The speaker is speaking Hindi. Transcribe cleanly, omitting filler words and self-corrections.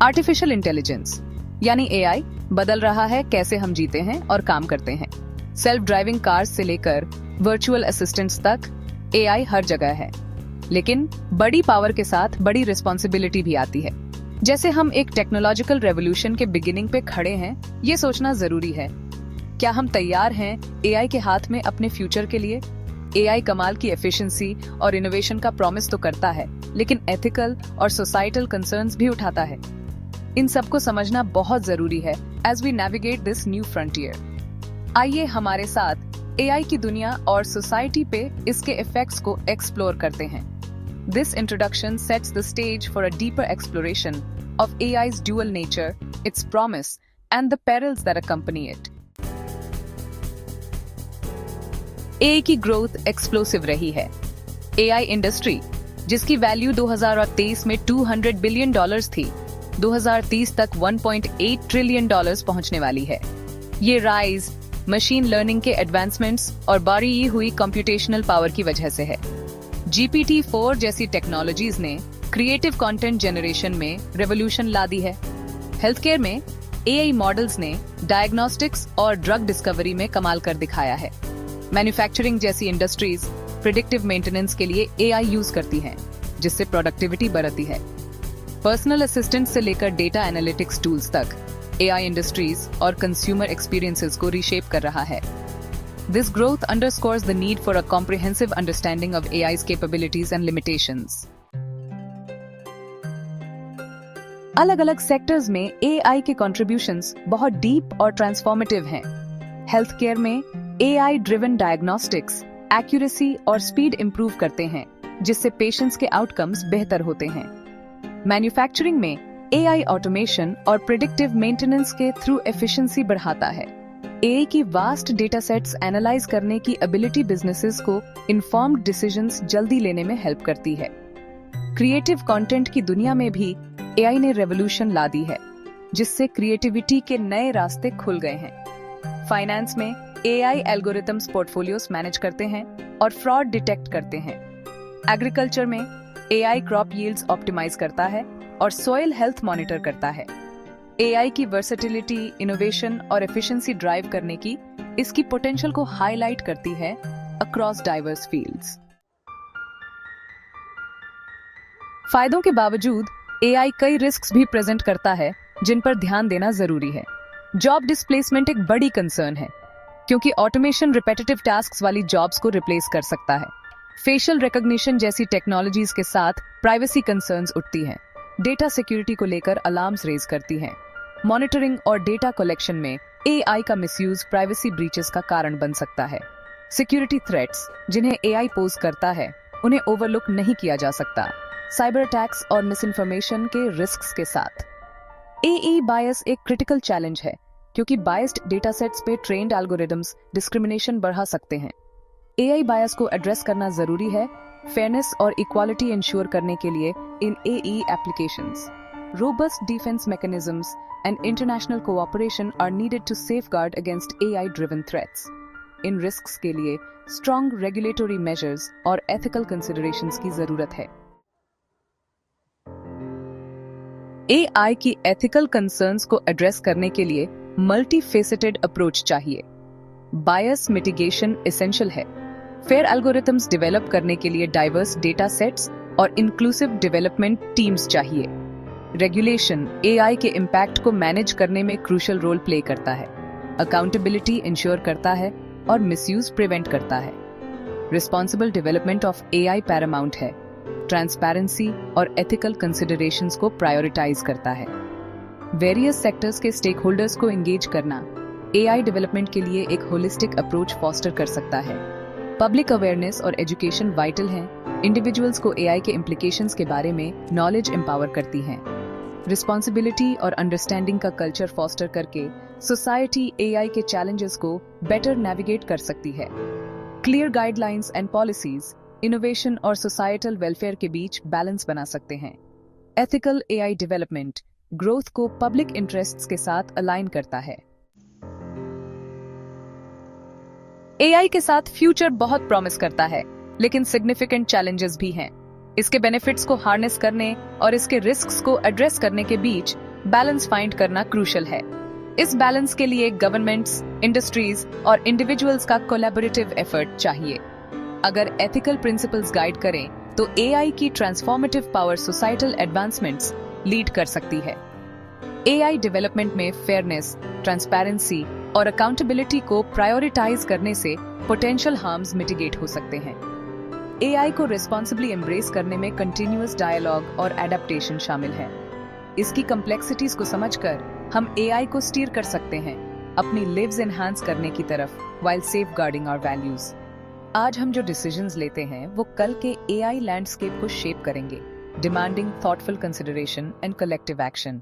आर्टिफिशियल इंटेलिजेंस यानी एआई बदल रहा है कैसे हम जीते हैं और काम करते हैं। सेल्फ ड्राइविंग कार्स से लेकर वर्चुअल असिस्टेंट्स तक एआई हर जगह है, लेकिन बड़ी पावर के साथ बड़ी रिस्पॉन्सिबिलिटी भी आती है। जैसे हम एक टेक्नोलॉजिकल रेवोल्यूशन के बिगिनिंग पे खड़े हैं, ये सोचना जरूरी है, क्या हम तैयार हैं एआई के हाथ में अपने फ्यूचर के लिए। एआई कमाल की एफिशिएंसी और इनोवेशन का प्रॉमिस तो करता है, लेकिन एथिकल और सोसाइटल कंसर्न्स भी उठाता है। इन सबको समझना बहुत जरूरी है as we navigate this new frontier. आइए हमारे साथ एआई की दुनिया और सोसाइटी पे इसके इफेक्ट्स को एक्सप्लोर करते हैं। This introduction sets the stage for a deeper exploration of AI's dual nature, its promise, and the perils that accompany it. AI की ग्रोथ एक्सप्लोसिव रही है। AI इंडस्ट्री, जिसकी वैल्यू 2023 में $200 बिलियन थी, 2030 तक $1.8 ट्रिलियन पहुंचने वाली है। ये राइज मशीन लर्निंग के एडवांसमेंट्स और बढ़ी हुई कंप्यूटेशनल पावर की वजह से है। GPT-4 जैसी टेक्नोलॉजीज ने क्रिएटिव कंटेंट जनरेशन में रेवोल्यूशन ला दी है। हेल्थ केयर में एआई मॉडल्स ने डायग्नोस्टिक्स और ड्रग डिस्कवरी में कमाल कर दिखाया है। मैन्युफैक्चरिंग जैसी इंडस्ट्रीज प्रिडिक्टिव मेंटेनेंस के लिए एआई यूज करती हैं, जिससे प्रोडक्टिविटी बढ़ती है। पर्सनल असिस्टेंट से लेकर डेटा एनालिटिक्स टूल्स तक एआई इंडस्ट्रीज और कंज्यूमर एक्सपीरियंसेस को रीशेप कर रहा है। This growth underscores the need for a comprehensive understanding of AI's capabilities and limitations. अलग-अलग सेक्टर्स में AI के कंट्रीब्यूशंस बहुत डीप और ट्रांसफॉर्मेटिव हैं। हेल्थ केयर में AI ड्रिवन डायग्नोस्टिक्स एक्यूरेसी और स्पीड इंप्रूव करते हैं, जिससे पेशेंट्स के आउटकम्स बेहतर होते हैं। मैन्युफैक्चरिंग में AI ऑटोमेशन और प्रिडिक्टिव मेंटेनेंस के थ्रू एफिशिएंसी बढ़ाता है। एआई की वास्ट डेटा सेट्स एनालाइज करने की एबिलिटी बिजनेसेस को इन्फॉर्म्ड डिसीजंस जल्दी लेने में हेल्प करती है। क्रिएटिव कंटेंट की दुनिया में भी एआई ने रेवोल्यूशन ला दी है, जिससे क्रिएटिविटी के नए रास्ते खुल गए हैं। फाइनेंस में एआई एल्गोरिथम्स पोर्टफोलियोज मैनेज करते हैं और फ्रॉड डिटेक्ट करते हैं। एग्रीकल्चर में एआई क्रॉप यील्ड्स ऑप्टिमाइज करता है और सॉइल हेल्थ मॉनिटर करता है। एआई की वर्सेटिलिटी, इनोवेशन और एफिशिएंसी ड्राइव करने की इसकी पोटेंशियल को हाईलाइट करती है अक्रॉस डाइवर्स फील्ड्स। फायदों के बावजूद एआई कई रिस्क्स भी प्रेजेंट करता है, जिन पर ध्यान देना जरूरी है। जॉब डिस्प्लेसमेंट एक बड़ी कंसर्न है, क्योंकि ऑटोमेशन रिपीटेटिव टास्क्स वाली जॉब्स को रिप्लेस कर सकता है। फेशियल रिकॉग्निशन जैसी टेक्नोलॉजीज के साथ प्राइवेसी कंसर्न्स उठती हैं। डेटा सिक्योरिटी को लेकर अलार्म्स रेज करती हैं। मॉनिटरिंग और डेटा कलेक्शन में एआई का मिसयूज प्राइवेसी ब्रीचेस का कारण बन सकता है। सिक्योरिटी थ्रेट्स जिन्हें एआई पोज करता है, उन्हें ओवरलुक नहीं किया जा सकता। साइबर अटैक्स और मिसइंफॉर्मेशन के रिस्क्स के साथ एआई बायस एक क्रिटिकल चैलेंज है, क्योंकि बायस्ड डेटा सेट्स पे ट्रेन्ड एल्गोरिदम्स डिस्क्रिमिनेशन बढ़ा सकते हैं। एआई बायस को एड्रेस करना जरूरी है, फेयरनेस और इक्वालिटी इंश्योर करने के लिए इन AI applications. Robust defense mechanisms and international cooperation are needed to safeguard against AI-driven threats. In risks के लिए strong regulatory measures और ethical considerations की जरूरत है। AI की ethical concerns को address करने के लिए multifaceted approach चाहिए। Bias mitigation essential है। Fair algorithms develop करने के लिए diverse data sets और inclusive development teams चाहिए। रेगुलेशन एआई के इम्पैक्ट को मैनेज करने में क्रूशियल रोल प्ले करता है। अकाउंटेबिलिटी इंश्योर करता है और मिसयूज प्रिवेंट करता है। Responsible development of AI Paramount है। ट्रांसपेरेंसी और एथिकल कंसिडरेशंस को प्रायोरिटाइज करता है। वेरियस सेक्टर्स के स्टेक होल्डर्स को एंगेज करना एआई डेवलपमेंट के लिए एक होलिस्टिक अप्रोच फॉस्टर कर सकता है। पब्लिक अवेयरनेस और एजुकेशन वाइटल हैं। इंडिविजुअल्स को एआई के इम्प्लीकेशंस के बारे में नॉलेज एम्पावर करती हैं। रिस्पॉन्सिबिलिटी और अंडरस्टैंडिंग का कल्चर फॉस्टर करके सोसाइटी एआई के चैलेंजेस को बेटर नेविगेट कर सकती है। Clear guidelines and policies innovation और सोसाइटल वेलफेयर के बीच बैलेंस बना सकते हैं। एथिकल एआई डेवलपमेंट ग्रोथ को पब्लिक इंटरेस्ट्स के साथ अलाइन करता है। एआई के साथ फ्यूचर बहुत प्रॉमिस करता है, लेकिन सिग्निफिकेंट चैलेंजेस भी हैं। इसके बेनिफिट्स को हार्नेस करने और इसके रिस्क्स को एड्रेस करने के बीच बैलेंस फाइंड करना क्रूशल है। इस बैलेंस के लिए गवर्नमेंट्स, इंडस्ट्रीज और इंडिविजुअल्स का कोलैबोरेटिव एफर्ट चाहिए। अगर एथिकल प्रिंसिपल्स गाइड करें तो एआई की transformative power societal advancements lead कर सकती है। एआई डेवलपमेंट में फेयरनेस, ट्रांसपेरेंसी और अकाउंटेबिलिटी को प्रायोरिटाइज करने से पोटेंशियल हार्म्स मिटिगेट हो सकते हैं। एआई को रिस्पॉन्सिबली एम्ब्रेस करने में कंटिन्यूअस डायलॉग और एडेप्टेशन शामिल है। इसकी कम्प्लेक्सिटीज को समझकर हम एआई को स्टीयर कर सकते हैं अपनी लिव्स एनहांस करने की तरफ, व्हाइल सेफगार्डिंग आवर वैल्यूज। आज हम जो डिसीजंस लेते हैं वो कल के एआई लैंडस्केप को शेप करेंगे, demanding thoughtful consideration and collective action.